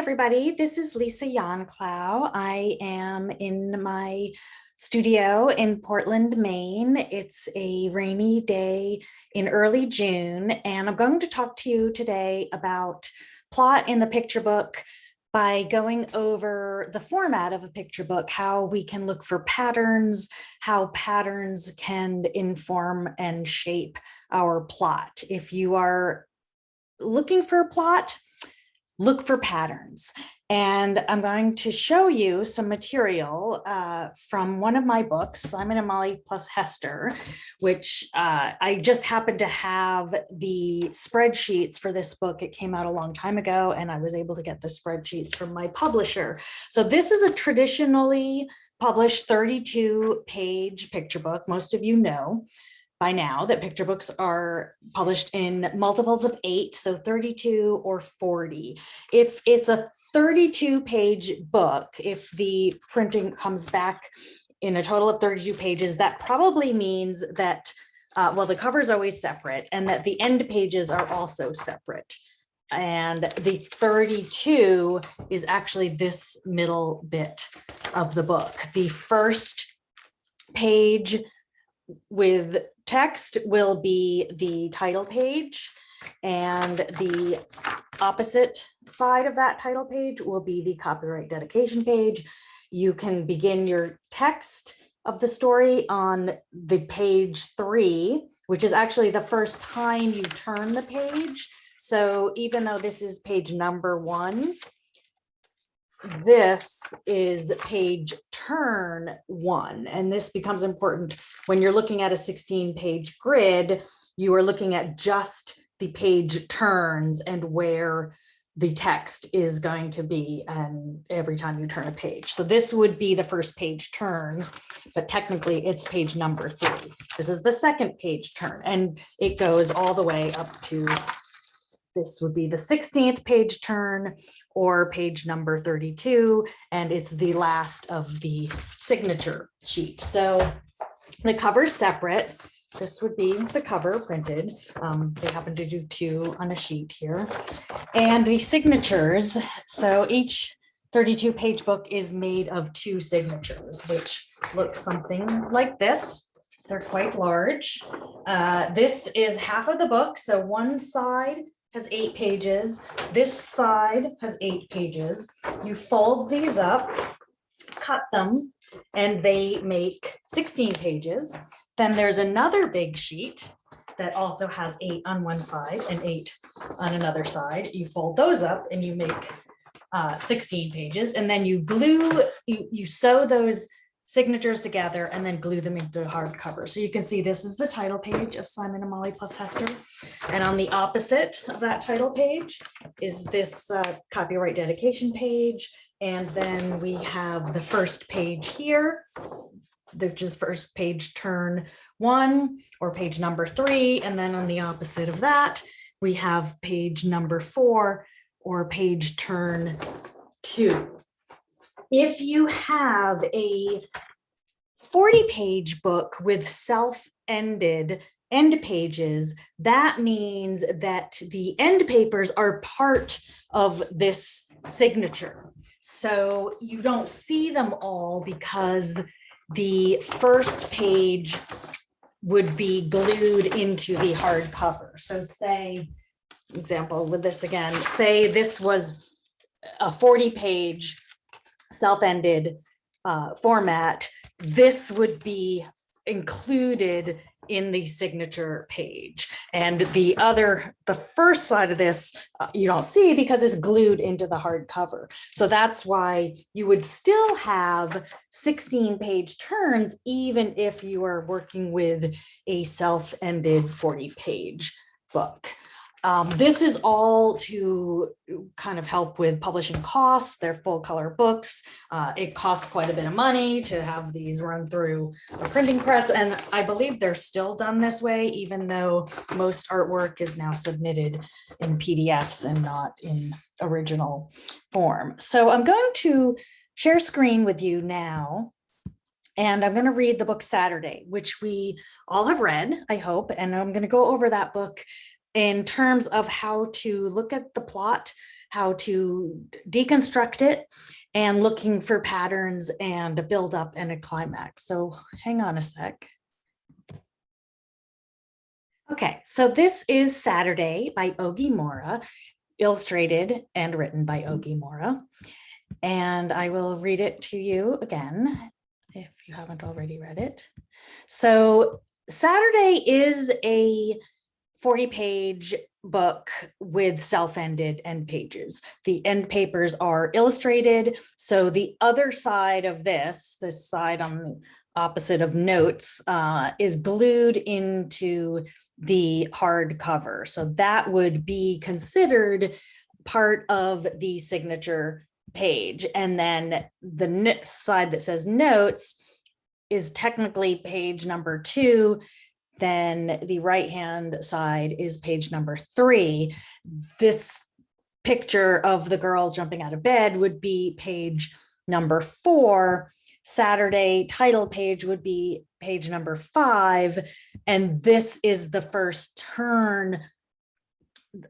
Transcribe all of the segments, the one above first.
everybody. This is Lisa Jahn-Clough. I am in my studio in Portland, Maine. It's a rainy day in early June, and I'm going to talk to you today about plot in the picture book by going over the format of a picture book, how we can look for patterns, how patterns can inform and shape our plot. If you are looking for a plot, look for patterns. And I'm going to show you some material from one of my books, Simon and Molly plus Hester, which I just happened to have the spreadsheets for this book. It came out a long time ago, and I was able to get the spreadsheets from my publisher. So this is a traditionally published 32-page picture book. Most of you know by now that picture books are published in multiples of 8, so 32 or 40. If it's a 32-page book, if the printing comes back in a total of 32 pages, that probably means that, well, the cover is always separate and that the end pages are also separate. And the 32 is actually this middle bit of the book. The first page with text will be the title page, and the opposite side of that title page will be the copyright dedication page. You can begin your text of the story on the page 3, which is actually the first time you turn the page. So even though this is page number 1, this is page turn 1, and this becomes important when you're looking at a 16-page grid. You are looking at just the page turns and where the text is going to be, and every time you turn a page. So this would be the first page turn, but technically it's page number 3. This is the second page turn, and it goes all the way up to, this would be the 16th page turn, or page number 32, and it's the last of the signature sheet. So the cover's separate. This would be the cover printed. They happen to do 2 on a sheet here. And the signatures, so each 32-page book is made of 2 signatures, which look something like this. They're quite large. This is half of the book, so one side has 8 pages. This side has 8 pages. You fold these up, cut them, and they make 16 pages. Then there's another big sheet that also has 8 on one side and 8 on another side. You fold those up and you make 16 pages, and then you glue, you sew those signatures together and then glue them into the hardcover. So you can see this is the title page of Simon and Molly plus Hester. And on the opposite of that title page is this copyright dedication page. And then we have the first page here, which is first page turn 1 or page number 3. And then on the opposite of that, we have page number 4 or page turn 2. If you have a 40-page book with self-ended end pages, that means that the end papers are part of this signature. So you don't see them all because the first page would be glued into the hardcover. So say, example with this again, say this was a 40-page self-ended format, this would be included in the signature page. And the first side of this, you don't see because it's glued into the hardcover. So that's why you would still have 16-page turns, even if you are working with a self-ended 40-page book. This is all to kind of help with publishing costs. They're full color books. It costs quite a bit of money to have these run through a printing press. And I believe they're still done this way, even though most artwork is now submitted in PDFs and not in original form. So I'm going to share screen with you now. And I'm going to read the book Saturday, which we all have read, I hope. And I'm going to go over that book in terms of how to look at the plot, how to deconstruct it and looking for patterns and a build up and a climax. So hang on a sec. Okay, so this is Saturday by Oge Mora, illustrated and written by Oge Mora. And I will read it to you again, if you haven't already read it. So Saturday is a 40-page book with self-ended end pages. The end papers are illustrated. So the other side of this side on the opposite of notes, is glued into the hardcover. So that would be considered part of the signature page. And then the side that says notes is technically page number 2. Then the right-hand side is page number 3. This picture of the girl jumping out of bed would be page number 4. Saturday title page would be page number 5. And this is the first turn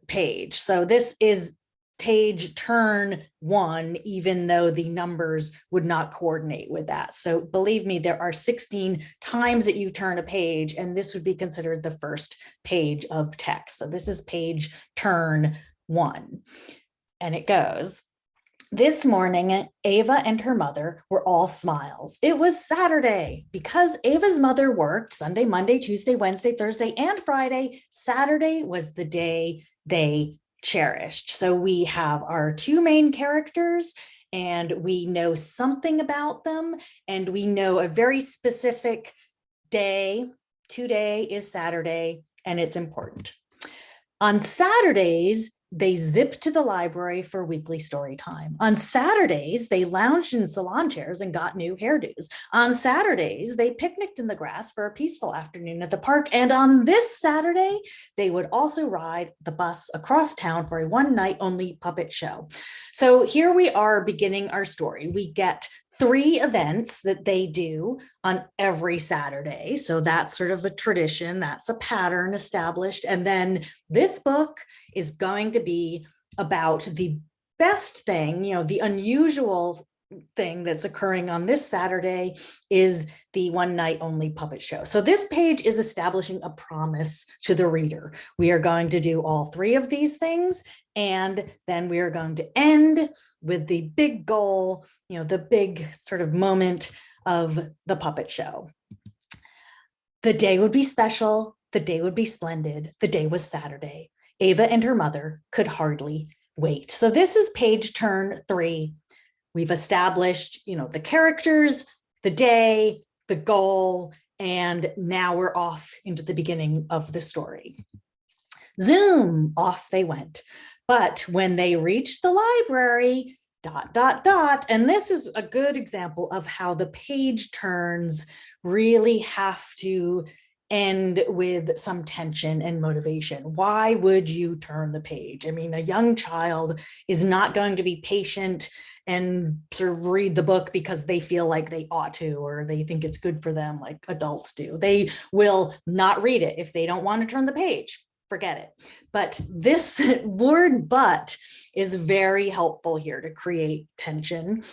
page. So this is page turn 1, even though the numbers would not coordinate with that. So believe me, there are 16 times that you turn a page, and this would be considered the first page of text. So this is page turn 1. And it goes, this morning, Ava and her mother were all smiles. It was Saturday. Because Ava's mother worked Sunday, Monday, Tuesday, Wednesday, Thursday, and Friday, Saturday was the day they cherished. So we have our 2 main characters, and we know something about them, and we know a very specific day. Today is Saturday, and it's important. On Saturdays, they zipped to the library for weekly story time. On Saturdays, they lounged in salon chairs and got new hairdos. On Saturdays, they picnicked in the grass for a peaceful afternoon at the park. And on this Saturday, they would also ride the bus across town for a one-night only puppet show. So here we are beginning our story. We get 3 events that they do on every Saturday. So that's sort of a tradition, that's a pattern established. And then this book is going to be about the best thing, the unusual thing that's occurring on this Saturday is the one night only puppet show. So this page is establishing a promise to the reader. We are going to do all 3 of these things, and then we are going to end with the big goal, the big sort of moment of the puppet show. The day would be special. The day would be splendid. The day was Saturday. Ava and her mother could hardly wait. So this is page turn 3. We've established, the characters, the day, the goal, and now we're off into the beginning of the story. Zoom, off they went. But when they reached the library, ... And this is a good example of how the page turns really have to end with some tension and motivation. Why would you turn the page? I mean, a young child is not going to be patient and sort of read the book because they feel like they ought to, or they think it's good for them like adults do. They will not read it if they don't want to turn the page. Forget it. But this word "but" is very helpful here to create tension.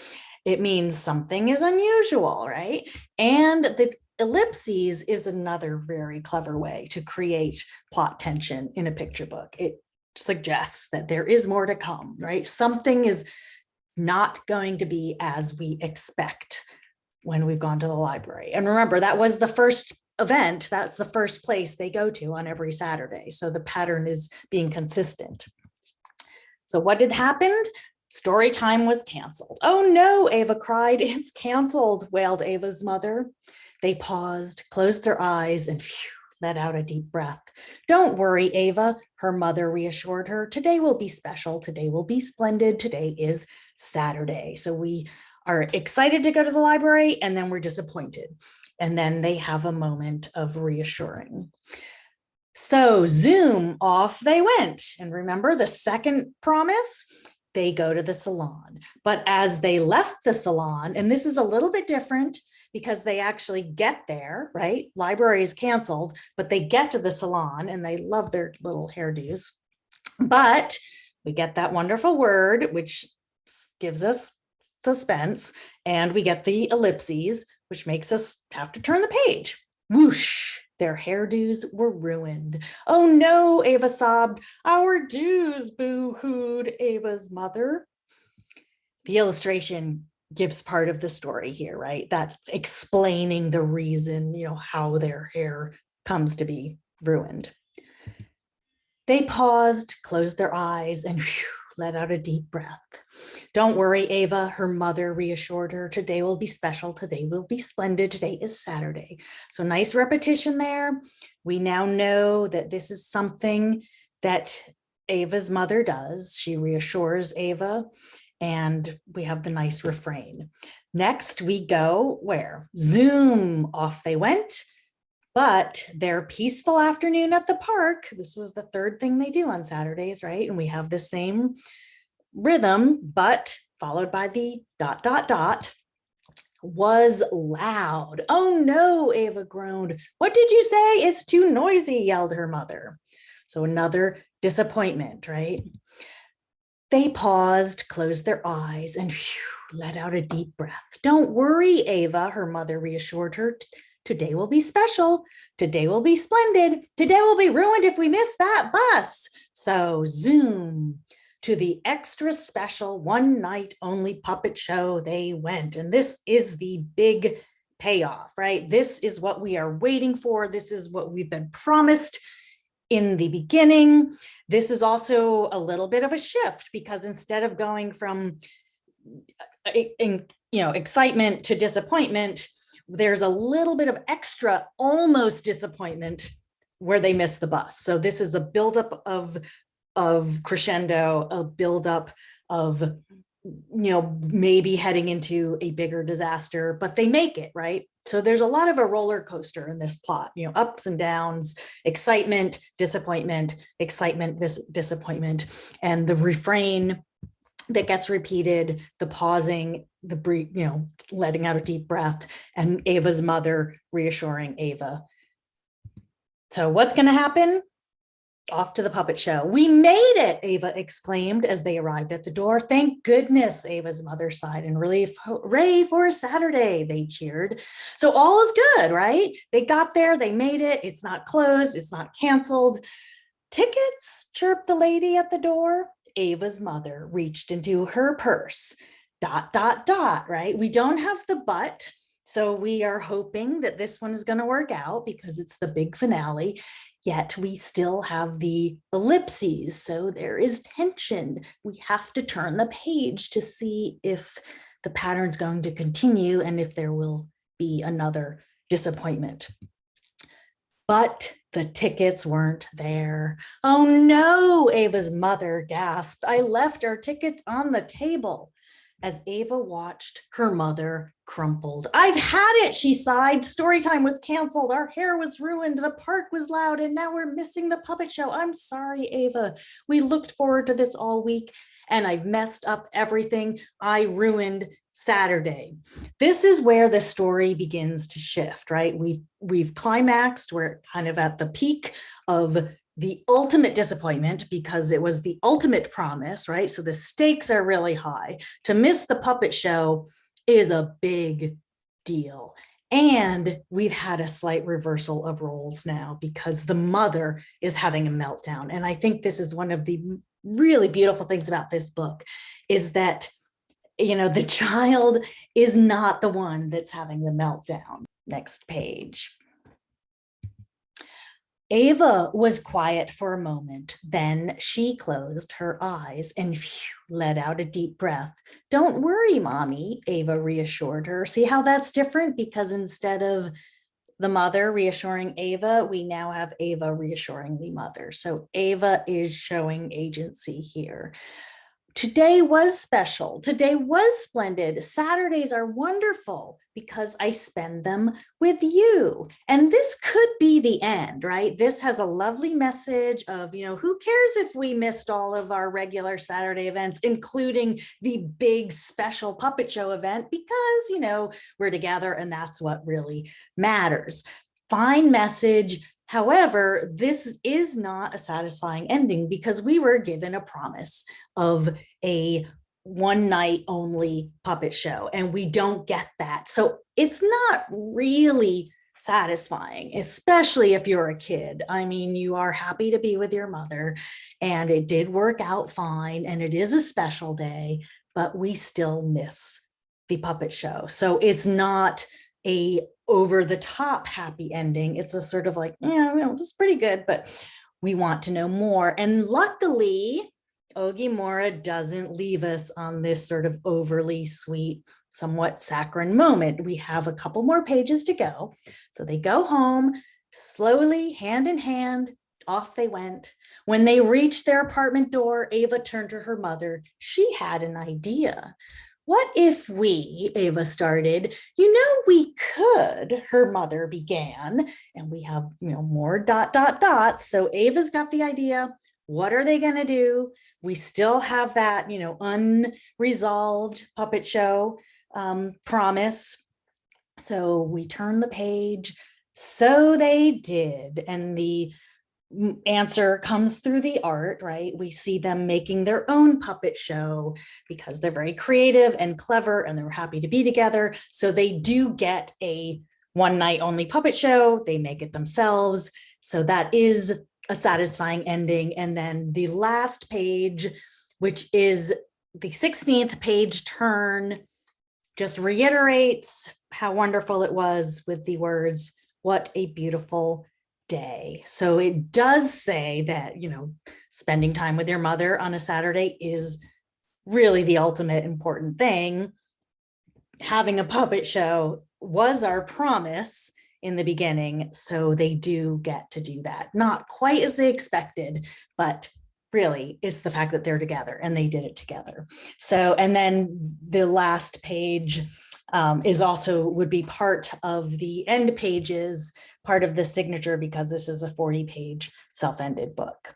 It means something is unusual, right? And the ellipses is another very clever way to create plot tension in a picture book. It suggests that there is more to come, right? Something is not going to be as we expect when we've gone to the library. And remember, that was the first event. That's the first place they go to on every Saturday. So the pattern is being consistent. So what had happened? Story time was canceled. Oh no, Ava cried. It's canceled, wailed Ava's mother. They paused, closed their eyes, and let out a deep breath. Don't worry, Ava, her mother reassured her. Today will be special. Today will be splendid. Today is Saturday. So we are excited to go to the library, and then we're disappointed. And then they have a moment of reassuring. So Zoom, off they went. And remember the second promise? They go to the salon. But as they left the salon, and this is a little bit different because they actually get there, right? Library is canceled, but they get to the salon and they love their little hairdos. But We get that wonderful word, which gives us suspense, and we get the ellipses, which makes us have to turn the page. Whoosh, their hairdos were ruined. Oh no, Ava sobbed. Our dues, boo-hooed Ava's mother. The illustration gives part of the story here, right? That's explaining the reason, how their hair comes to be ruined. They paused, closed their eyes, and let out a deep breath. Don't worry, Ava, her mother reassured her. Today will be special. Today will be splendid. Today is Saturday. So nice repetition there. We now know that this is something that Ava's mother does. She reassures Ava, and we have the nice refrain. Next, we go where? Zoom, off they went. But their peaceful afternoon at the park, this was the third thing they do on Saturdays, right? And we have the same rhythm, but followed by the ... was loud. Oh no, Ava groaned. What did you say? It's too noisy, yelled her mother. So another disappointment, right? They paused, closed their eyes, and let out a deep breath. Don't worry, Ava, her mother reassured her. Today will be special. Today will be splendid. Today will be ruined if we miss that bus. So zoom to the extra special one night only puppet show they went. And this is the big payoff, right? This is what we are waiting for. This is what we've been promised in the beginning. This is also a little bit of a shift, because instead of going from excitement to disappointment, there's a little bit of extra almost disappointment where they miss the bus. So this is a buildup of crescendo, a buildup of, maybe heading into a bigger disaster, but they make it, right? So there's a lot of a roller coaster in this plot, ups and downs, excitement, disappointment, disappointment, and the refrain that gets repeated, the pausing, the brief, letting out a deep breath, and Ava's mother reassuring Ava. So what's going to happen? Off to the puppet show. We made it, Ava exclaimed as they arrived at the door. Thank goodness, Ava's mother sighed in relief. Hooray for Saturday, they cheered. So all is good, right? They got there, they made it. It's not closed, it's not canceled. Tickets, chirped the lady at the door. Ava's mother reached into her purse. ... right? We don't have the but, so we are hoping that this one is going to work out because it's the big finale, yet we still have the ellipses, so there is tension. We have to turn the page to see if the pattern's going to continue and if there will be another disappointment. But the tickets weren't there. Oh no, Ava's mother gasped. I left our tickets on the table. As Ava watched, her mother crumpled. I've had it, she sighed. Story time was canceled. Our hair was ruined. The park was loud, and now we're missing the puppet show. I'm sorry, Ava. We looked forward to this all week, and I've messed up everything. I ruined Saturday. This is where the story begins to shift, right? We've climaxed. We're kind of at the peak of the ultimate disappointment because it was the ultimate promise, right? So the stakes are really high. To miss the puppet show is a big deal. And we've had a slight reversal of roles now because the mother is having a meltdown. And I think this is one of the really beautiful things about this book is that, the child is not the one that's having the meltdown. Next page. Ava was quiet for a moment. Then she closed her eyes and let out a deep breath. Don't worry, Mommy, Ava reassured her. See how that's different? Because instead of the mother reassuring Ava, we now have Ava reassuring the mother. So Ava is showing agency here. Today was special. Today was splendid. Saturdays are wonderful because I spend them with you. And this could be the end, right? This has a lovely message of, who cares if we missed all of our regular Saturday events, including the big special puppet show event, because, we're together and that's what really matters. Fine message, However, this is not a satisfying ending because we were given a promise of a one night only puppet show, and we don't get that. So it's not really satisfying, especially if you're a kid. I mean, you are happy to be with your mother, and it did work out fine, and it is a special day, but we still miss the puppet show. So it's not a over the top happy ending. It's a sort of like, yeah, well, this is pretty good, but we want to know more. And luckily, Oge Mora doesn't leave us on this sort of overly sweet, somewhat saccharine moment. We have a couple more pages to go. So they go home, slowly, hand in hand, off they went. When they reached their apartment door, Ava turned to her mother. She had an idea. What if we, Ava started, we could, her mother began, and we have, more ... So Ava's got the idea. What are they going to do? We still have that, unresolved puppet show promise. So we turn the page. So they did. And the answer comes through the art, right? We see them making their own puppet show because they're very creative and clever and they're happy to be together. So they do get a one night only puppet show. They make it themselves. So that is a satisfying ending. And then the last page, which is the 16th page turn, just reiterates how wonderful it was with the words, "What a beautiful day." So it does say that, spending time with your mother on a Saturday is really the ultimate important thing. Having a puppet show was our promise in the beginning, so they do get to do that. Not quite as they expected, but really it's the fact that they're together and they did it together. So, and then the last page would be part of the end pages, part of the signature, because this is a 40-page self-ended book.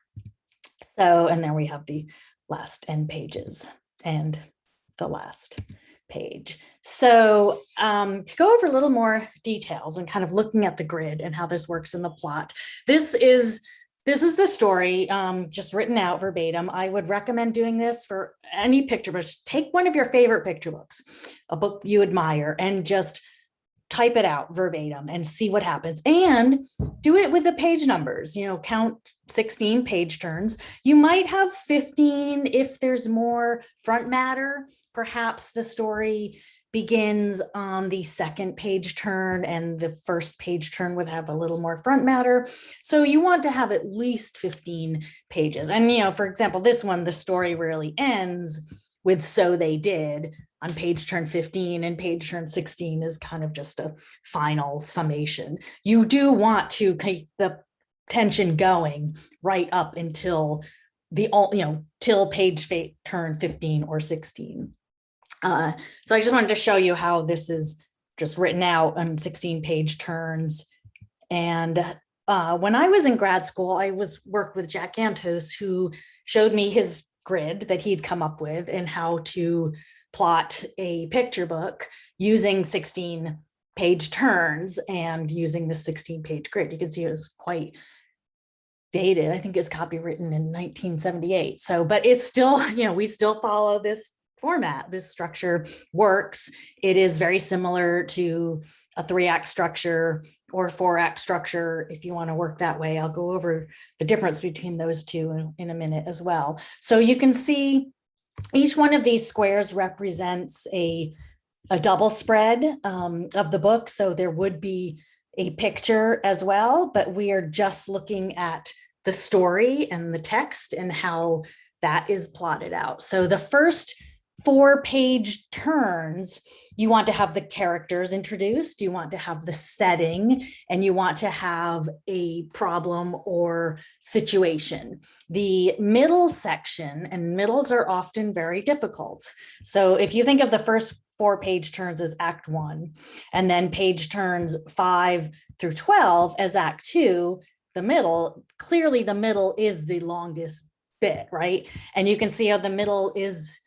So, and then we have the last end pages and the last page. So to go over a little more details and kind of looking at the grid and how this works in the plot, this is the story, just written out verbatim. I would recommend doing this for any picture book. Just take one of your favorite picture books, a book you admire, and just type it out verbatim and see what happens. And do it with the page numbers, count 16 page turns. You might have 15 if there's more front matter. Perhaps the story begins on the second page turn and the first page turn would have a little more front matter. So you want to have at least 15 pages. And, for example, this one, the story really ends with "so they did" on page turn 15, and page turn 16 is kind of just a final summation. You do want to keep the tension going right up until till page turn 15 or 16. So I just wanted to show you how this is just written out on 16-page turns. And when I was in grad school, I worked with Jack Gantos, who showed me his grid that he'd come up with and how to plot a picture book using 16-page turns and using the 16-page grid. You can see it was quite dated. I think it's copywritten in 1978. So, but it's still, we still follow this format. This structure works. It is very similar to a 3-act structure or 4-act structure. If you want to work that way, I'll go over the difference between those two in a minute as well. So you can see each one of these squares represents a double spread of the book. So there would be a picture as well, but we are just looking at the story and the text and how that is plotted out. So the first 4-page turns, you want to have the characters introduced, you want to have the setting, and you want to have a problem or situation. The middle section, and middles are often very difficult. So if you think of the first 4-page turns as Act 1, and then page turns 5 through 12 as Act 2, clearly the middle is the longest bit, right? And you can see how the middle is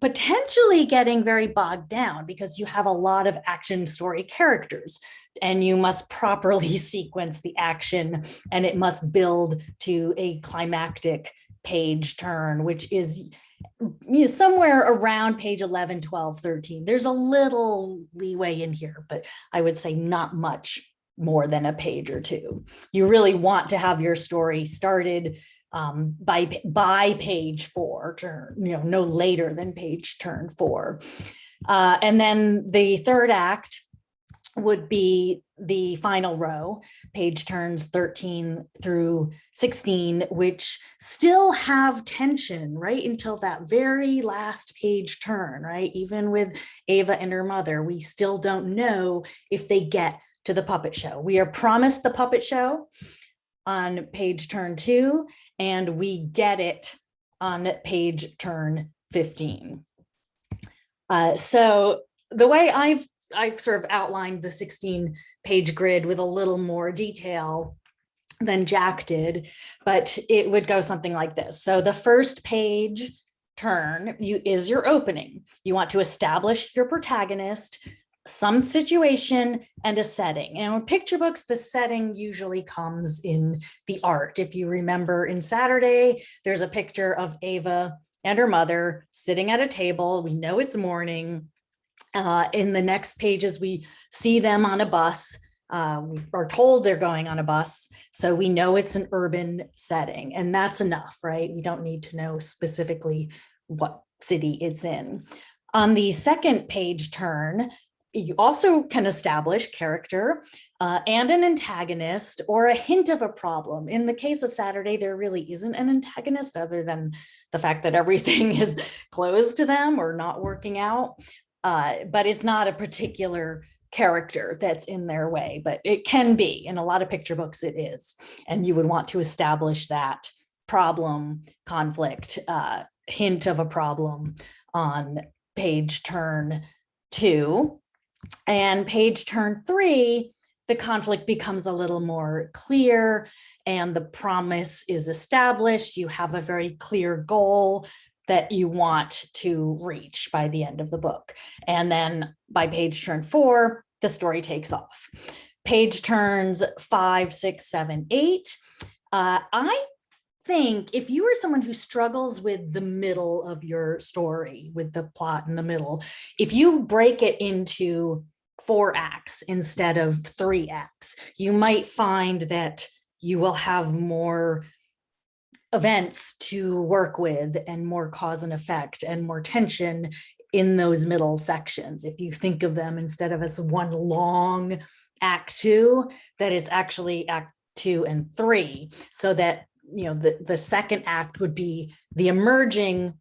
potentially getting very bogged down because you have a lot of action story characters and you must properly sequence the action, and it must build to a climactic page turn, which is somewhere around page 11, 12, 13. There's a little leeway in here, but I would say not much more than a page or two. You really want to have your story started by page 4, no later than page turn 4. And then the third act would be the final row, page turns 13 through 16, which still have tension right until that very last page turn, right? Even with Ava and her mother, we still don't know if they get to the puppet show. We are promised the puppet show on page turn 2, and we get it on page turn 15. So the way I've sort of outlined the 16-page grid with a little more detail than Jack did, but it would go something like this. So the first page turn is your opening. You want to establish your protagonist, some situation, and a setting. And in picture books, the setting usually comes in the art. If you remember in Saturday, there's a picture of Ava and her mother sitting at a table. We know it's morning. In the next pages, we see them on a bus. We are told they're going on a bus, so we know it's an urban setting, and that's enough, right? We don't need to know specifically what city it's in. On the second page turn, you also can establish character and an antagonist or a hint of a problem. In the case of Saturday, there really isn't an antagonist other than the fact that everything is closed to them or not working out. But it's not a particular character that's in their way, but it can be. In a lot of picture books, it is. And you would want to establish that problem, conflict, hint of a problem on page turn 2. And page turn 3, the conflict becomes a little more clear and the promise is established. You have a very clear goal that you want to reach by the end of the book. And then by page turn 4, the story takes off. Page turns 5, 6, 7, 8. I think if you are someone who struggles with the middle of your story, with the plot in the middle, if you break it into 4 acts instead of 3 acts, you might find that you will have more events to work with and more cause and effect and more tension in those middle sections. If you think of them instead of as one long act 2, that is actually act 2 and 3, so that the second act would be the emerging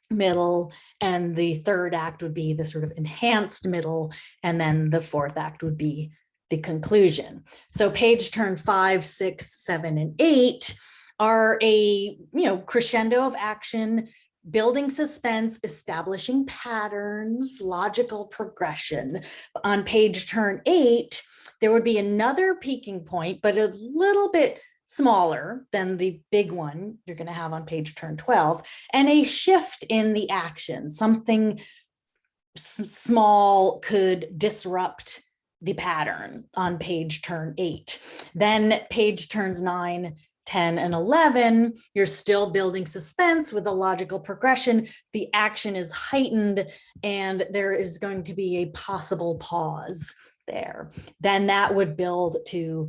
middle, and the third act would be the sort of enhanced middle, and then the fourth act would be the conclusion. So page turn 5, 6, 7, and 8 are a crescendo of action, building suspense, establishing patterns, logical progression. On page turn 8, there would be another peaking point, but a little bit smaller than the big one you're going to have on page turn 12, and a shift in the action. Something small could disrupt the pattern on page turn 8. Then page turns 9, 10, and 11, you're still building suspense with a logical progression. The action is heightened, and there is going to be a possible pause there. Then that would build to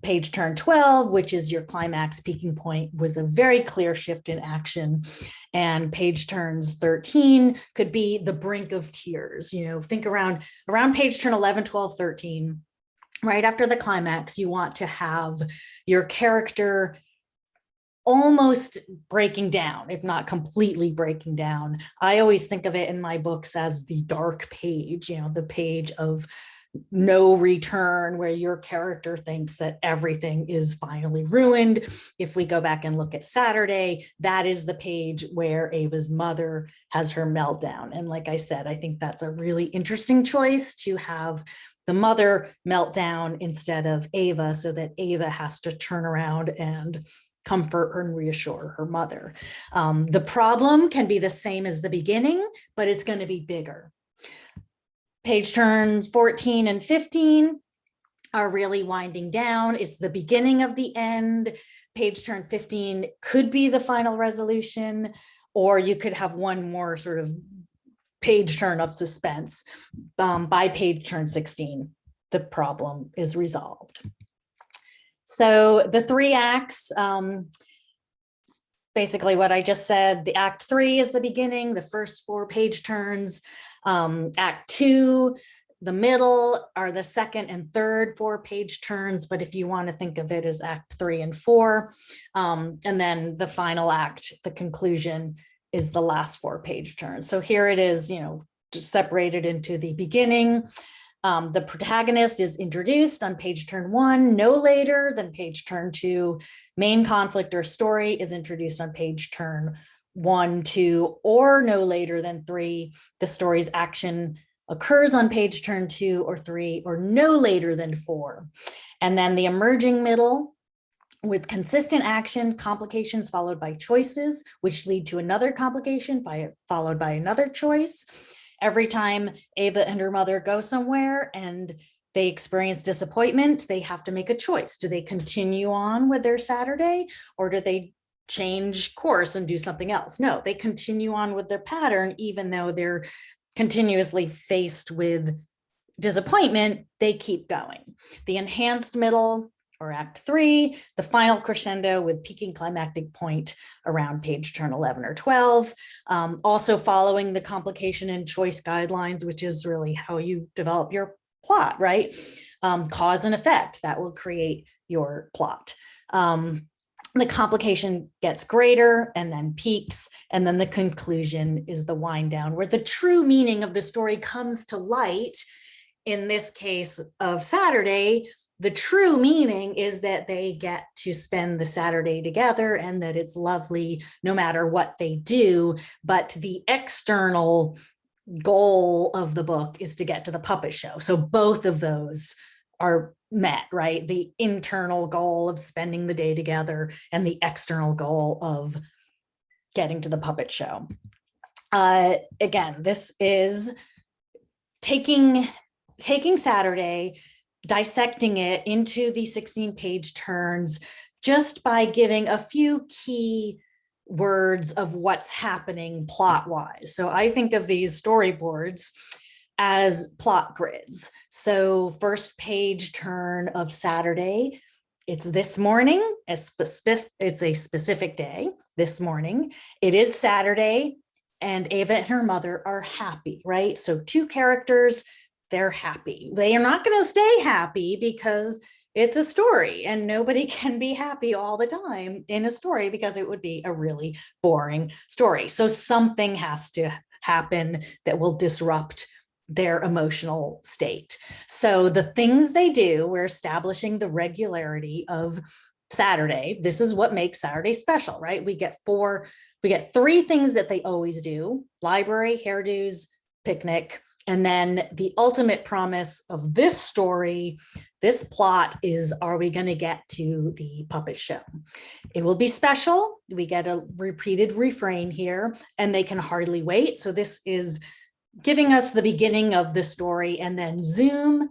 page turn 12, which is your climax peaking point with a very clear shift in action. And page turns 13 could be the brink of tears. Think around page turn 11, 12, 13, right after the climax, you want to have your character almost breaking down, if not completely breaking down. I always think of it in my books as the dark page, the page of no return, where your character thinks that everything is finally ruined. If we go back and look at Saturday, that is the page where Ava's mother has her meltdown. And like I said, I think that's a really interesting choice to have the mother meltdown instead of Ava, so that Ava has to turn around and comfort and reassure her mother. The problem can be the same as the beginning, but it's going to be bigger. Page turns 14 and 15 are really winding down. It's the beginning of the end. Page turn 15 could be the final resolution, or you could have one more sort of page turn of suspense. By page turn 16, the problem is resolved. So the 3 acts, basically what I just said, the act 3 is the beginning, the first 4 page turns. Act 2, the middle are the second and third 4 page turns, but if you want to think of it as act 3 and 4, and then the final act, the conclusion, is the last 4 page turns. So here it is, just separated into the beginning. The protagonist is introduced on page turn 1, no later than page turn 2. Main conflict or story is introduced on page turn 1, 2, or no later than 3. The story's action occurs on page turn 2 or 3, or no later than 4. And then the emerging middle with consistent action, complications followed by choices, which lead to another complication followed by another choice. Every time Ava and her mother go somewhere and they experience disappointment, they have to make a choice. Do they continue on with their Saturday, or do they change course and do something else? No, they continue on with their pattern, even though they're continuously faced with disappointment, they keep going. The enhanced middle, or act 3, the final crescendo with peaking climactic point around page turn 11 or 12. Also following the complication and choice guidelines, which is really how you develop your plot, right? Cause and effect, that will create your plot. The complication gets greater and then peaks, and then the conclusion is the wind down, where the true meaning of the story comes to light. In this case of Saturday, the true meaning is that they get to spend the Saturday together and that it's lovely no matter what they do. But the external goal of the book is to get to the puppet show. So both of those are met, right? The internal goal of spending the day together and the external goal of getting to the puppet show. Again, this is taking Saturday, dissecting it into the 16-page turns just by giving a few key words of what's happening plot-wise. So I think of these storyboards as plot grids. So first page turn of Saturday, it's this morning, it's a specific day, this morning. It is Saturday, and Ava and her mother are happy, right? So 2 characters, they're happy. They are not going to stay happy because it's a story, and nobody can be happy all the time in a story because it would be a really boring story. So something has to happen that will disrupt their emotional state. So the things they do, we're establishing the regularity of Saturday. This is what makes Saturday special, right? We get 3 things that they always do: library, hairdos, picnic. And then the ultimate promise of this story, this plot, is, are we going to get to the puppet show? It will be special. We get a repeated refrain here, and they can hardly wait. So this is giving us the beginning of the story, and then zoom,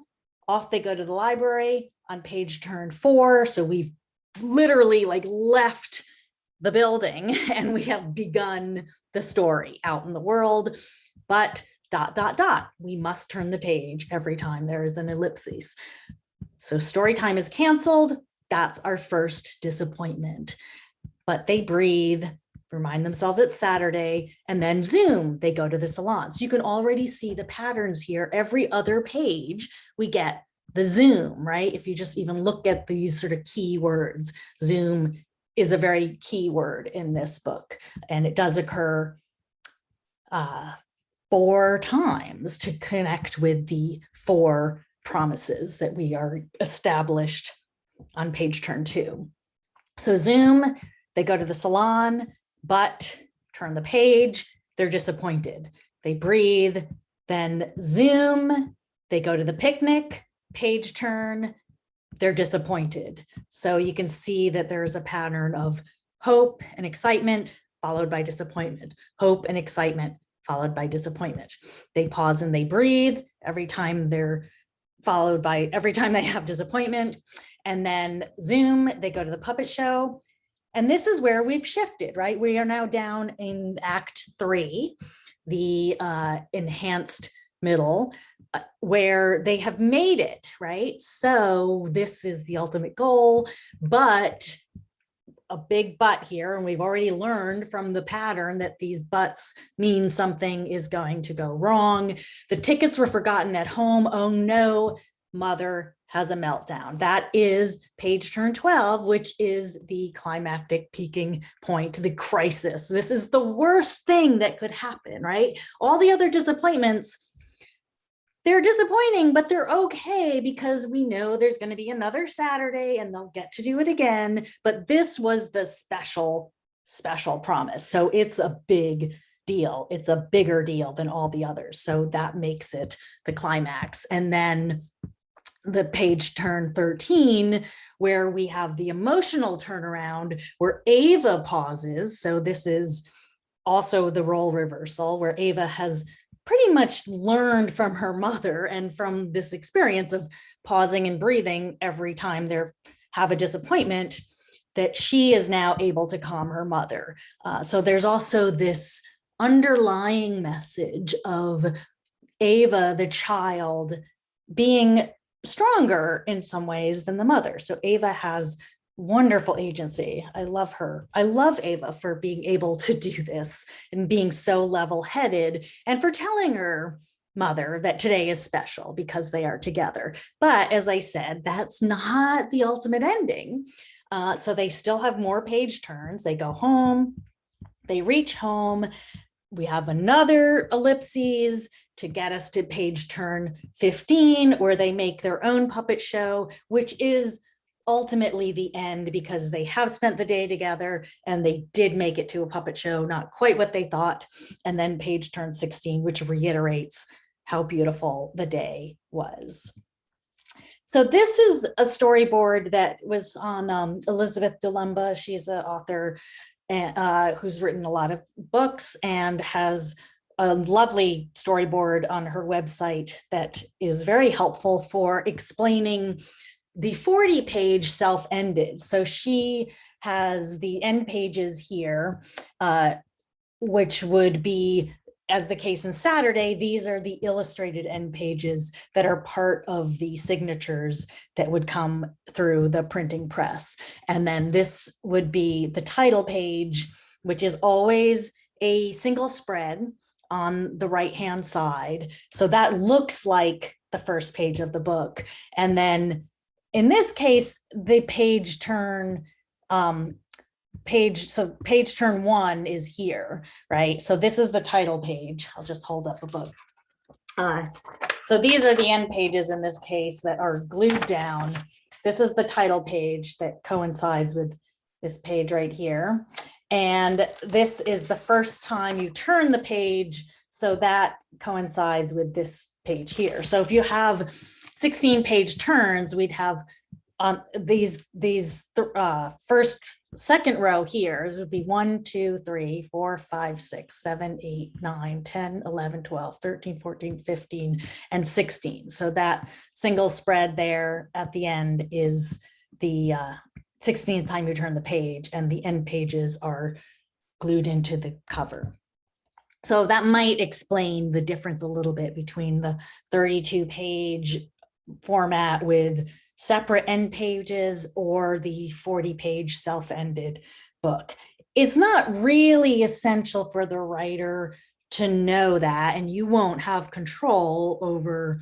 off they go to the library on page turn 4. So we've literally left the building and we have begun the story out in the world, but ... we must turn the page every time there is an ellipsis. So story time is canceled. That's our first disappointment. But they breathe, remind themselves it's Saturday, and then zoom, they go to the salon. So you can already see the patterns here. Every other page, we get the zoom, right? If you just even look at these sort of key words, zoom is a very key word in this book, and it does occur 4 times to connect with the 4 promises that we are established on page turn 2. So zoom, they go to the salon, but turn the page, they're disappointed. They breathe, then zoom, they go to the picnic, page turn, they're disappointed. So you can see that there's a pattern of hope and excitement followed by disappointment, hope and excitement followed by disappointment. They pause and they breathe every time every time they have disappointment. And then zoom, they go to the puppet show. And this is where we've shifted, right? We are now down in Act 3, the enhanced middle, where they have made it, right? So this is the ultimate goal, but a big but here, and we've already learned from the pattern that these buts mean something is going to go wrong. The tickets were forgotten at home. Oh no, mother has a meltdown. That is page turn 12, which is the climactic peaking point, the crisis. This is the worst thing that could happen, right? All the other disappointments, they're disappointing, but they're okay because we know there's going to be another Saturday and they'll get to do it again. But this was the special promise. So it's a big deal. It's a bigger deal than all the others. So that makes it the climax. And then the page turn 13, where we have the emotional turnaround, where Ava pauses. So this is also the role reversal, where Ava has pretty much learned from her mother and from this experience of pausing and breathing every time they have a disappointment, that she is now able to calm her mother. So there's also this underlying message of Ava, the child, being stronger in some ways than the mother. So Ava has wonderful agency. I love her. I love Ava for being able to do this and being so level-headed and for telling her mother that today is special because they are together. But as I said, that's not the ultimate ending. So they still have more page turns. They go home, they reach home. We have another ellipses to get us to page turn 15, where they make their own puppet show, which is ultimately the end because they have spent the day together and they did make it to a puppet show, not quite what they thought. And then page turn 16, which reiterates how beautiful the day was. So this is a storyboard that was on Elizabeth DeLumba. She's an author who's written a lot of books and has a lovely storyboard on her website that is very helpful for explaining the 40-page self-ended. So she has the end pages here, which would be, as the case in Saturday, these are the illustrated end pages that are part of the signatures that would come through the printing press. And then this would be the title page, which is always a single spread on the right-hand side. So that looks like the first page of the book. And then in this case, the page turn page turn 1 is here, right? So this is the title page. I'll just hold up a book. So these are the end pages in this case that are glued down. This is the title page that coincides with this page right here. And this is the first time you turn the page, so that coincides with this page here. So if you have 16 page turns, we'd have second row here, it would be 1, 2, 3, 4, 5, 6, 7, 8, 9, 10, 11, 12, 13, 14, 15, and 16. So that single spread there at the end is the 16th time you turn the page, and the end pages are glued into the cover. So that might explain the difference a little bit between the 32-page format with separate end pages or the 40-page self-ended book. It's not really essential for the writer to know that, and you won't have control over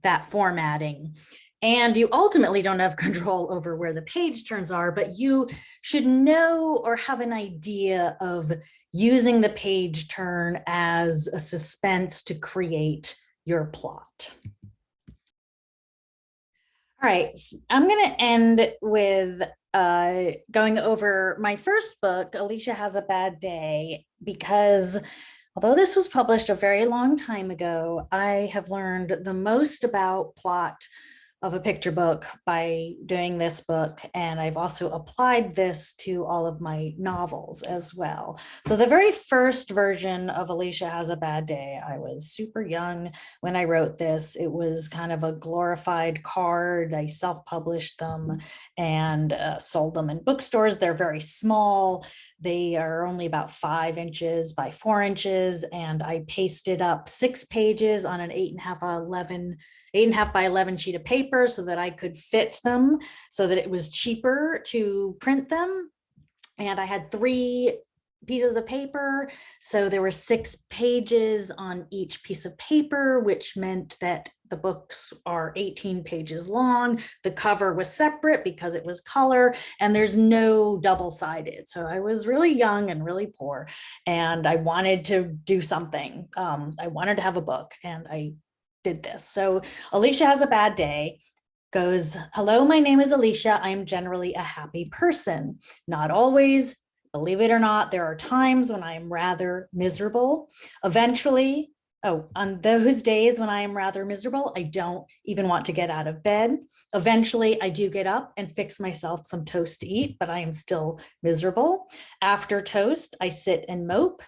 that formatting. And you ultimately don't have control over where the page turns are, but you should know or have an idea of using the page turn as a suspense to create your plot. All right, I'm going to end with going over my first book, Alicia Has a Bad Day, because although this was published a very long time ago, I have learned the most about plot of a picture book by doing this book. And I've also applied this to all of my novels as well. So the very first version of Alicia Has a Bad Day, I was super young when I wrote this. It was kind of a glorified card. I self-published them and sold them in bookstores. They're very small. They are only about 5 inches by 4 inches. And I pasted up 6 pages on an 8.5 by 11 sheet of paper so that I could fit them, so that it was cheaper to print them. And I had 3 pieces of paper. So there were 6 pages on each piece of paper, which meant that the books are 18 pages long. The cover was separate because it was color, and there's no double-sided. So I was really young and really poor, and I wanted to do something. I wanted to have a book, and I did this. So Alicia Has a Bad Day goes, hello, my name is Alicia. I am generally a happy person. Not always. Believe it or not, there are times when I am rather miserable. Eventually, on those days when I am rather miserable, I don't even want to get out of bed. Eventually, I do get up and fix myself some toast to eat, but I am still miserable. After toast, I sit and mope.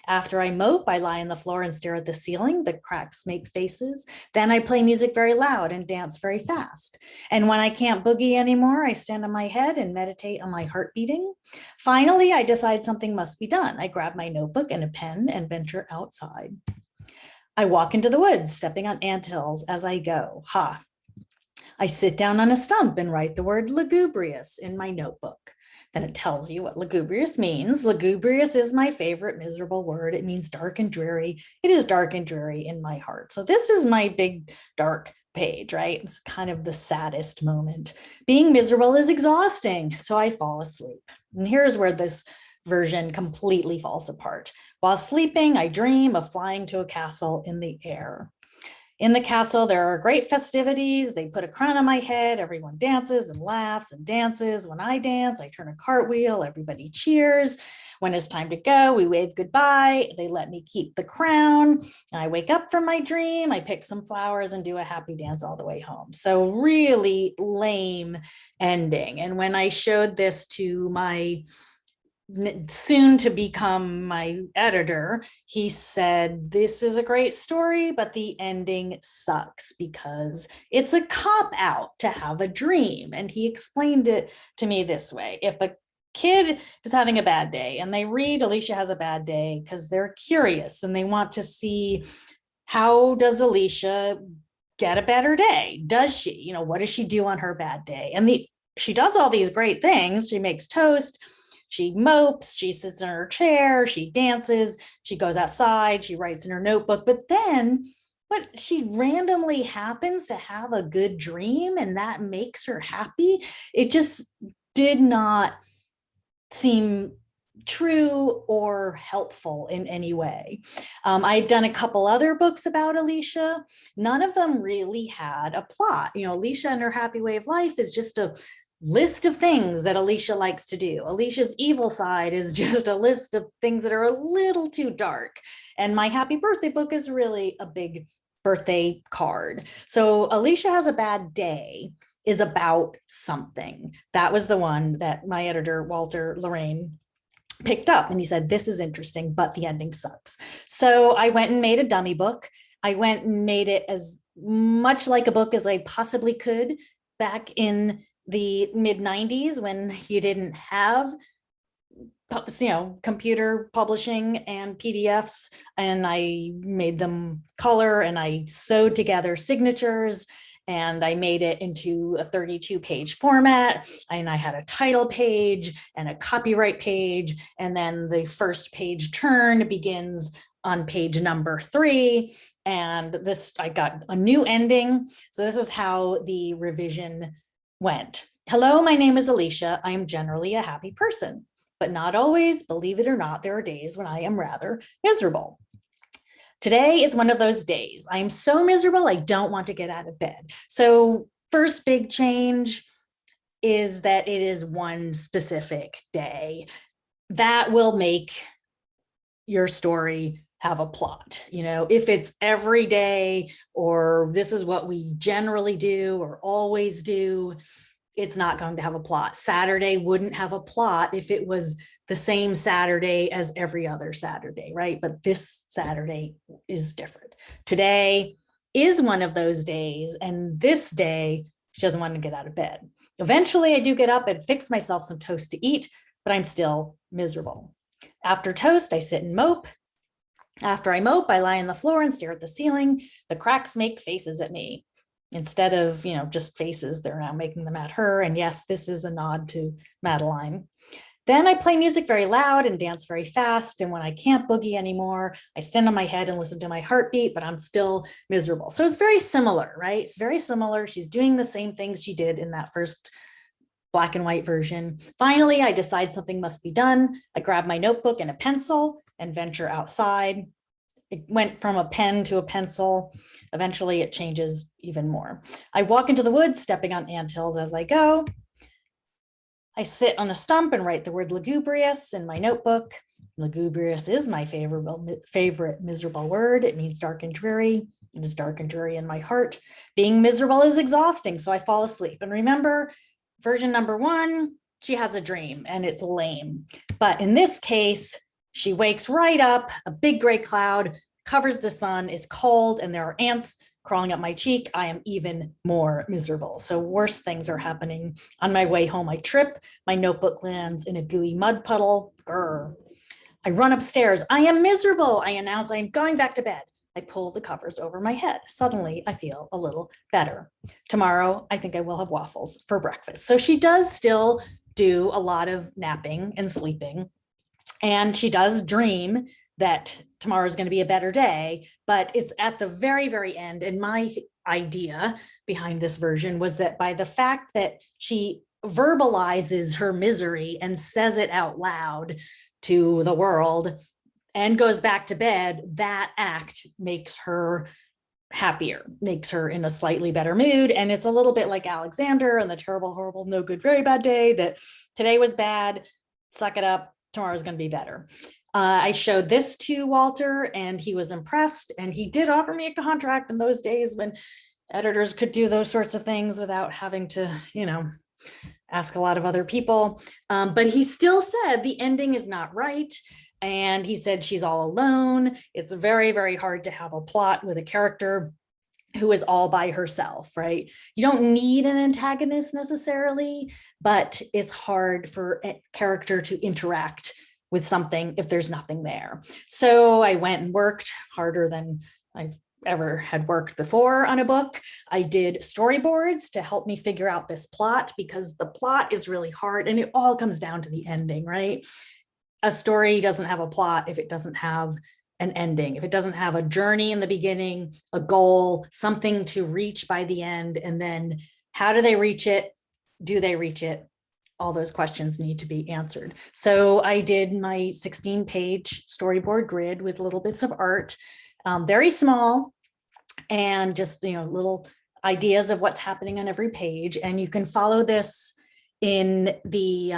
After I mope, I lie on the floor and stare at the ceiling. The cracks make faces. Then I play music very loud and dance very fast. And when I can't boogie anymore, I stand on my head and meditate on my heart beating. Finally, I decide something must be done. I grab my notebook and a pen and venture outside. I walk into the woods, stepping on anthills as I go. I sit down on a stump and write the word lugubrious in my notebook. Then it tells you what lugubrious means. Lugubrious is my favorite miserable word. It means dark and dreary. It is dark and dreary in my heart. So this is my big dark page, right? It's kind of the saddest moment. Being miserable is exhausting, so I fall asleep. And here's where this version completely falls apart. While sleeping, I dream of flying to a castle in the air. In the castle, there are great festivities. They put a crown on my head. Everyone dances and laughs and dances. When I dance, I turn a cartwheel. Everybody cheers. When it's time to go, we wave goodbye. They let me keep the crown. And I wake up from my dream. I pick some flowers and do a happy dance all the way home. So really lame ending. And when I showed this to my soon to become my editor, he said, this is a great story, but the ending sucks because it's a cop-out to have a dream. And he explained it to me this way. If a kid is having a bad day and they read Alicia Has a Bad Day because they're curious and they want to see, how does Alicia get a better day? Does she, what does she do on her bad day? And she does all these great things. She makes toast, she mopes, she sits in her chair, she dances, she goes outside, she writes in her notebook, but then she randomly happens to have a good dream and that makes her happy. It just did not seem true or helpful in any way. I'd done a couple other books about Alicia. None of them really had a plot. Alicia and her happy way of life is just a list of things that Alicia likes to do. Alicia's evil side is just a list of things that are a little too dark. And my happy birthday book is really a big birthday card. So Alicia Has a Bad Day is about something. That was the one that my editor, Walter Lorraine, picked up. And he said, this is interesting, but the ending sucks. So I went and made a dummy book. I went and made it as much like a book as I possibly could back in the mid 90s when you didn't have computer publishing and PDFs, and I made them color and I sewed together signatures and I made it into a 32-page format, and I had a title page and a copyright page, and then the first page turn begins on page number 3, and I got a new ending. So this is how the revision went. Hello, my name is Alicia. I am generally a happy person, but not always. Believe it or not, there are days when I am rather miserable. Today is one of those days. I am so miserable, I don't want to get out of bed. So first big change is that it is one specific day. That will make your story have a plot. You know, if it's every day, or this is what we generally do or always do, it's not going to have a plot. Saturday wouldn't have a plot if it was the same Saturday as every other Saturday, right? But this Saturday is different. Today is one of those days, and this day she doesn't want to get out of bed. Eventually I do get up and fix myself some toast to eat, but I'm still miserable. After toast, I sit and mope. After I mope, I lie on the floor and stare at the ceiling. The cracks make faces at me. Instead of, you know, just faces, they're now making them at her. And yes, this is a nod to Madeline. Then I play music very loud and dance very fast. And when I can't boogie anymore, I stand on my head and listen to my heartbeat, but I'm still miserable. So it's very similar, right? It's very similar. She's doing the same things she did in that first black and white version. Finally, I decide something must be done. I grab my notebook and a pencil and venture outside. It went from a pen to a pencil. Eventually it changes even more. I walk into the woods, stepping on anthills as I go. I sit on a stump and write the word lugubrious in my notebook. Lugubrious is my favorite miserable word. It means dark and dreary. It is dark and dreary in my heart. Being miserable is exhausting, so I fall asleep. And remember, version number 1, she has a dream and it's lame. But in this case, she wakes right up, a big gray cloud covers the sun, it's cold, and there are ants crawling up my cheek. I am even more miserable. So worse things are happening. On my way home, I trip, my notebook lands in a gooey mud puddle. Grr. I run upstairs. I am miserable. I announce I am going back to bed. I pull the covers over my head. Suddenly, I feel a little better. Tomorrow, I think I will have waffles for breakfast. So she does still do a lot of napping and sleeping. And she does dream that tomorrow is going to be a better day, but it's at the very, very end. And my idea behind this version was that by the fact that she verbalizes her misery and says it out loud to the world and goes back to bed, that act makes her happier, makes her in a slightly better mood. And it's a little bit like Alexander and the terrible, horrible, no good, very bad day, that today was bad, suck it up, tomorrow's going to be better. I showed this to Walter and he was impressed, and he did offer me a contract in those days when editors could do those sorts of things without having to, you know, ask a lot of other people. But he still said the ending is not right. And he said she's all alone. It's very, very hard to have a plot with a character who is all by herself, right? You don't need an antagonist necessarily, but it's hard for a character to interact with something if there's nothing there. So I went and worked harder than I've ever had worked before on a book. I did storyboards to help me figure out this plot, because the plot is really hard and it all comes down to the ending, right? A story doesn't have a plot if it doesn't have an ending, if it doesn't have a journey in the beginning, a goal, something to reach by the end, and then how do they reach it? Do they reach it? All those questions need to be answered. So I did my 16-page storyboard grid with little bits of art, very small, and just, you know, little ideas of what's happening on every page. And you can follow this in the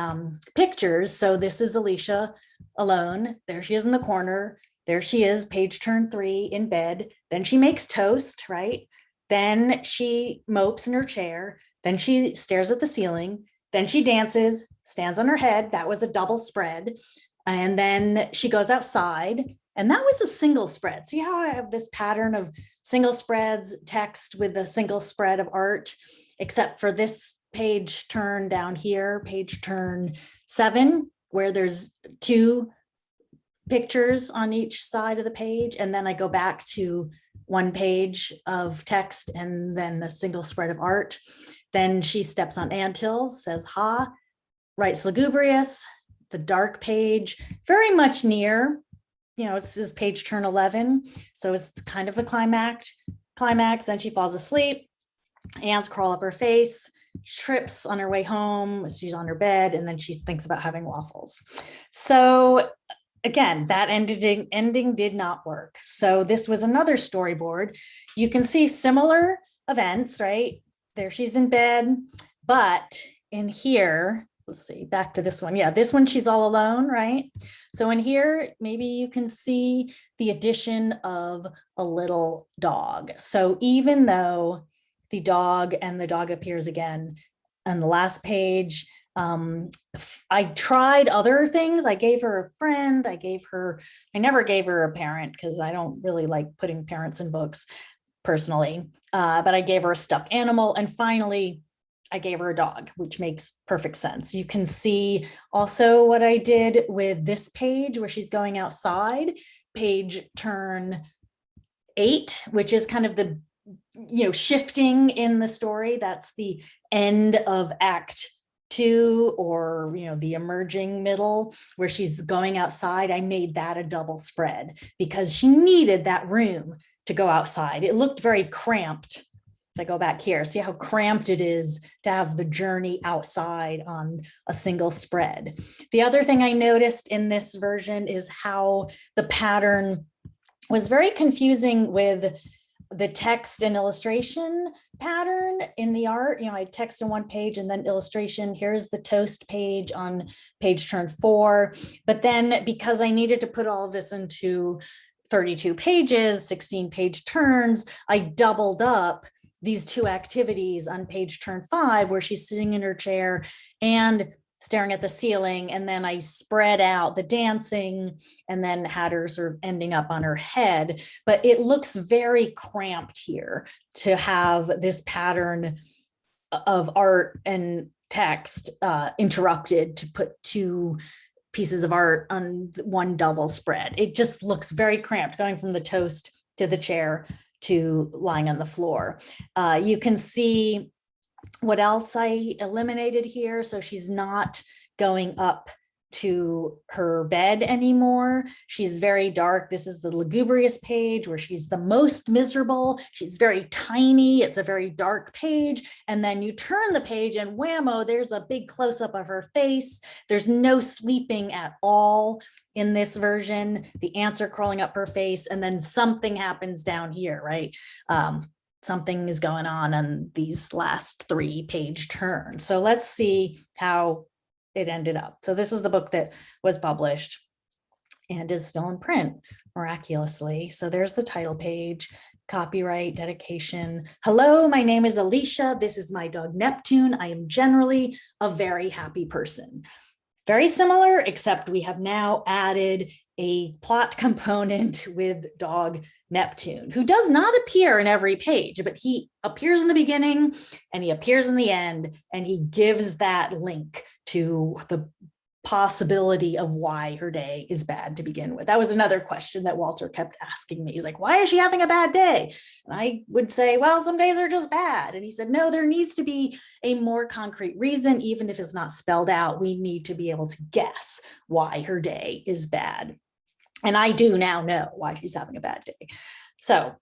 pictures. So this is Alicia alone. There she is in the corner. There she is, page turn 3 in bed. Then she makes toast, right? Then she mopes in her chair. Then she stares at the ceiling. Then she dances, stands on her head. That was a double spread. And then she goes outside. And that was a single spread. See how I have this pattern of single spreads, text with a single spread of art, except for this page turn down here, page turn 7, where there's 2 pictures on each side of the page. And then I go back to 1 page of text and then a single spread of art. Then she steps on anthills, says ha, writes lugubrious, the dark page, very much near, you know, it's this page turn 11. So it's kind of the climax. Then she falls asleep, ants crawl up her face, trips on her way home, she's on her bed, and then she thinks about having waffles. So again, that ending did not work. So this was another storyboard. You can see similar events, right? There she's in bed, but in here, let's see, back to this one. Yeah, this one, she's all alone, right? So in here, maybe you can see the addition of a little dog. So even though the dog appears again on the last page, I tried other things. I gave her a friend. I never gave her a parent because I don't really like putting parents in books personally. But I gave her a stuffed animal. And finally, I gave her a dog, which makes perfect sense. You can see also what I did with this page where she's going outside, page turn 8, which is kind of the, shifting in the story. That's the end of Act 2, or, the emerging middle where she's going outside. I made that a double spread because she needed that room to go outside. It looked very cramped. If I go back here, see how cramped it is to have the journey outside on a single spread. The other thing I noticed in this version is how the pattern was very confusing with the text and illustration pattern in the art. I had text on one page and then illustration. Here's the toast page on page turn 4. But then because I needed to put all of this into 32 pages, 16 page turns, I doubled up these two activities on page turn 5, where she's sitting in her chair and staring at the ceiling. And then I spread out the dancing and then had her sort of ending up on her head. But it looks very cramped here to have this pattern of art and text interrupted to put two pieces of art on one double spread. It just looks very cramped, going from the toast to the chair to lying on the floor. You can see what else I eliminated here. So she's not going up to her bed anymore. She's very dark. This is the lugubrious page where she's the most miserable. She's very tiny. It's a very dark page. And then you turn the page and whammo, there's a big close-up of her face. There's no sleeping at all in this version. The ants are crawling up her face, and then something happens down here, right? Something is going on these last 3 page turns. So let's see how it ended up. So this is the book that was published and is still in print, miraculously. So there's the title page, copyright, dedication. Hello, my name is Alicia. This is my dog Neptune. I am generally a very happy person. Very similar, except we have now added a plot component with dog Neptune, who does not appear in every page, but he appears in the beginning and he appears in the end, and he gives that link to the possibility of why her day is bad to begin with. That was another question that Walter kept asking me. He's like, why is she having a bad day? And I would say, well, some days are just bad. And he said, no, there needs to be a more concrete reason. Even if it's not spelled out, we need to be able to guess why her day is bad. And I do now know why she's having a bad day. So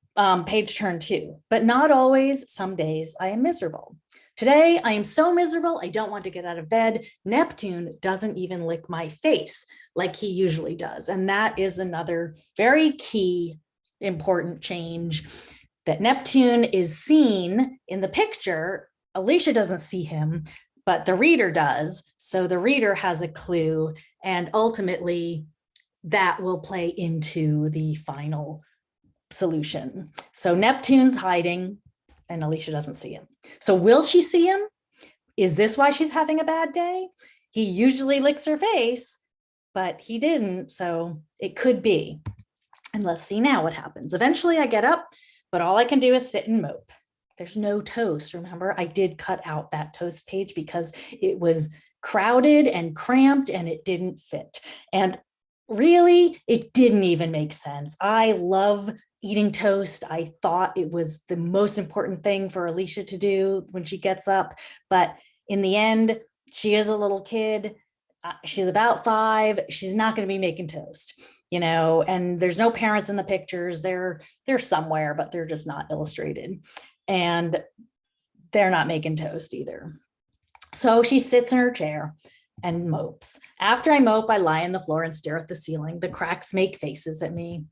page turn 2, but not always. Some days I am miserable. Today, I am so miserable, I don't want to get out of bed. Neptune doesn't even lick my face like he usually does. And that is another very key, important change, that Neptune is seen in the picture. Alicia doesn't see him, but the reader does. So the reader has a clue, and ultimately that will play into the final solution. So Neptune's hiding and Alicia doesn't see him. So will she see him? Is this why she's having a bad day? He usually licks her face, but he didn't, so it could be. And let's see now what happens. Eventually I get up, but all I can do is sit and mope. There's no toast. Remember, I did cut out that toast page because it was crowded and cramped and it didn't fit. And really, it didn't even make sense. I love eating toast. I thought it was the most important thing for Alicia to do when she gets up. But in the end, she is a little kid. She's about 5. She's not going to be making toast, and there's no parents in the pictures. They're somewhere, but they're just not illustrated. And they're not making toast either. So she sits in her chair and mopes. After I mope, I lie on the floor and stare at the ceiling. The cracks make faces at me.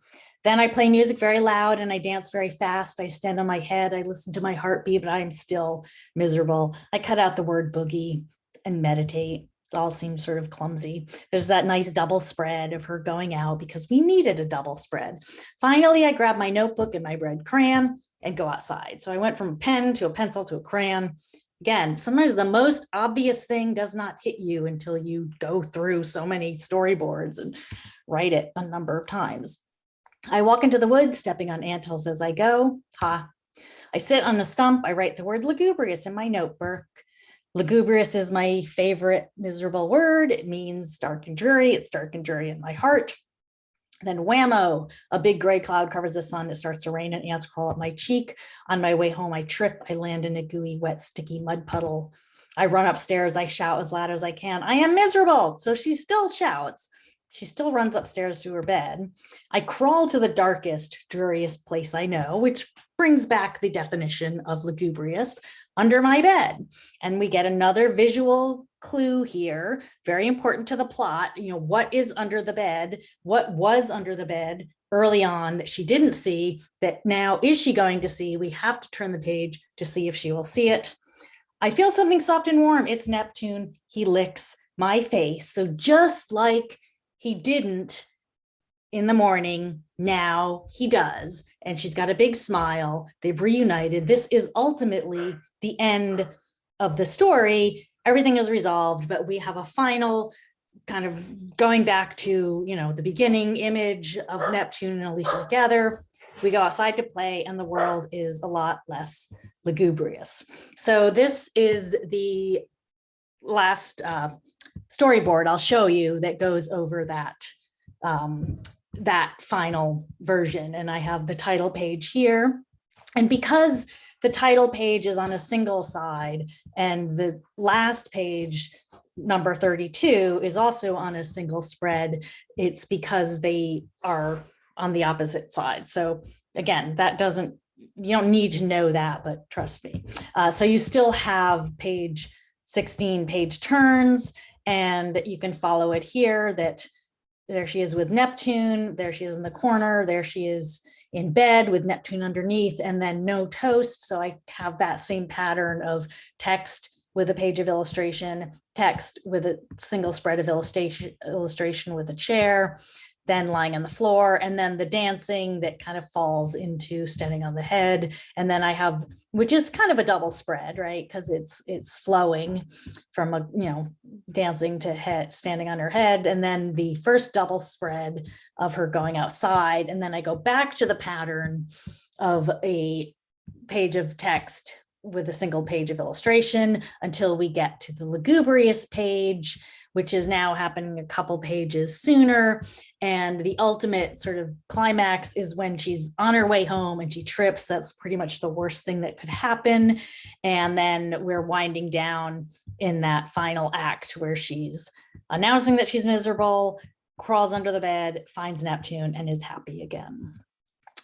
Then I play music very loud and I dance very fast. I stand on my head. I listen to my heartbeat, but I'm still miserable. I cut out the word boogie and meditate. It all seems sort of clumsy. There's that nice double spread of her going out because we needed a double spread. Finally, I grabbed my notebook and my red crayon and go outside. So I went from a pen to a pencil to a crayon. Again, sometimes the most obvious thing does not hit you until you go through so many storyboards and write it a number of times. I walk into the woods, stepping on anthills as I go. I sit on a stump. I write the word lugubrious in my notebook. Lugubrious is my favorite miserable word. It means dark and dreary. It's dark and dreary in my heart. Then whammo, a big gray cloud covers the sun. It starts to rain and ants crawl up my cheek. On my way home, I trip. I land in a gooey, wet, sticky mud puddle. I run upstairs. I shout as loud as I can. I am miserable. So she still shouts. She still runs upstairs to her bed. I crawl to the darkest, dreariest place I know, which brings back the definition of lugubrious, under my bed. And we get another visual clue here, very important to the plot. You know, what is under the bed? What was under the bed early on that she didn't see that now is she going to see? We have to turn the page to see if she will see it. I feel something soft and warm. It's Neptune. He licks my face. So just like he didn't in the morning, now he does. And she's got a big smile. They've reunited. This is ultimately the end of the story. Everything is resolved, but we have a final kind of going back to, you know, the beginning image of Neptune and Alicia together. We go outside to play and the world is a lot less lugubrious. So this is the last storyboard I'll show you that goes over that that final version. And I have the title page here. And because the title page is on a single side and the last page, number 32, is also on a single spread, it's because they are on the opposite side. So again, that doesn't, you don't need to know that, but trust me. So you still have page 16 page turns, and you can follow it here that there she is with Neptune, there she is in the corner, there she is in bed with Neptune underneath, and then no toast. So I have that same pattern of text with a page of illustration, text with a single spread of illustration with a chair, then lying on the floor, and then the dancing that kind of falls into standing on the head. And then I have, which is kind of a double spread, right? Because it's flowing from a, you know, dancing to head, standing on her head. And then the first double spread of her going outside. And then I go back to the pattern of a page of text with a single page of illustration until we get to the lugubrious page, which is now happening a couple pages sooner. And the ultimate sort of climax is when she's on her way home and she trips. That's pretty much the worst thing that could happen. And then we're winding down in that final act where she's announcing that she's miserable, crawls under the bed, finds Neptune, and is happy again.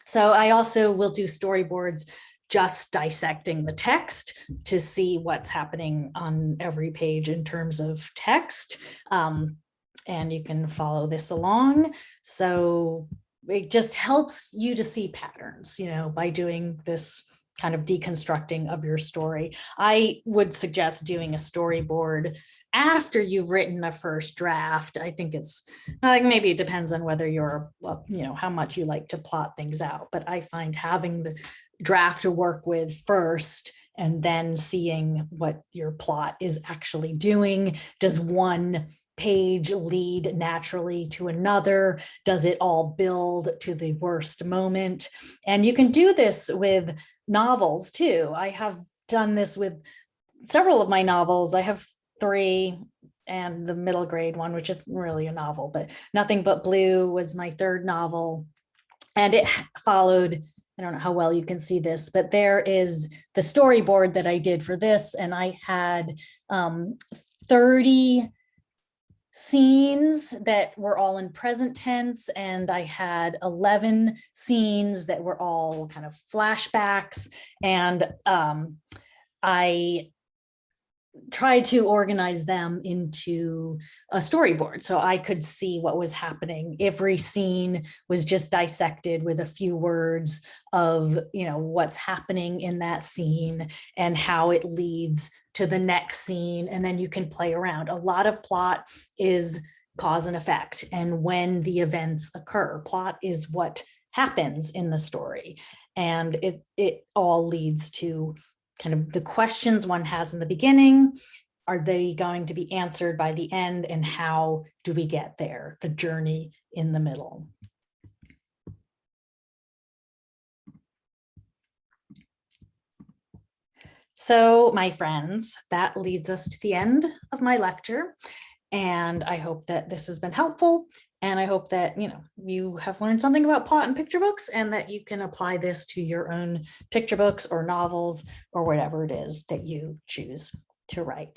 So I also will do storyboards just dissecting the text to see what's happening on every page in terms of text. And you can follow this along. So it just helps you to see patterns, you know, by doing this kind of deconstructing of your story. I would suggest doing a storyboard after you've written a first draft. I think it's like, maybe it depends on whether you're, you know, how much you like to plot things out, but I find having the draft to work with first and then seeing what your plot is actually doing. Does one page lead naturally to another? Does it all build to the worst moment? And you can do this with novels too. I have done this with several of my novels. I have 3 and the middle grade one, which is really a novel, but Nothing But Blue was my 3rd novel. And it followed, I don't know how well you can see this, but there is the storyboard that I did for this. And I had 30 scenes that were all in present tense. And I had 11 scenes that were all kind of flashbacks. And I try to organize them into a storyboard so I could see what was happening. Every scene was just dissected with a few words of, what's happening in that scene and how it leads to the next scene. And then you can play around. A lot of plot is cause and effect. And when the events occur, plot is what happens in the story. And it all leads to kind of the questions one has in the beginning. Are they going to be answered by the end? And how do we get there? The journey in the middle. So, my friends, that leads us to the end of my lecture. And I hope that this has been helpful. And I hope that, you have learned something about plot and picture books and that you can apply this to your own picture books or novels or whatever it is that you choose to write.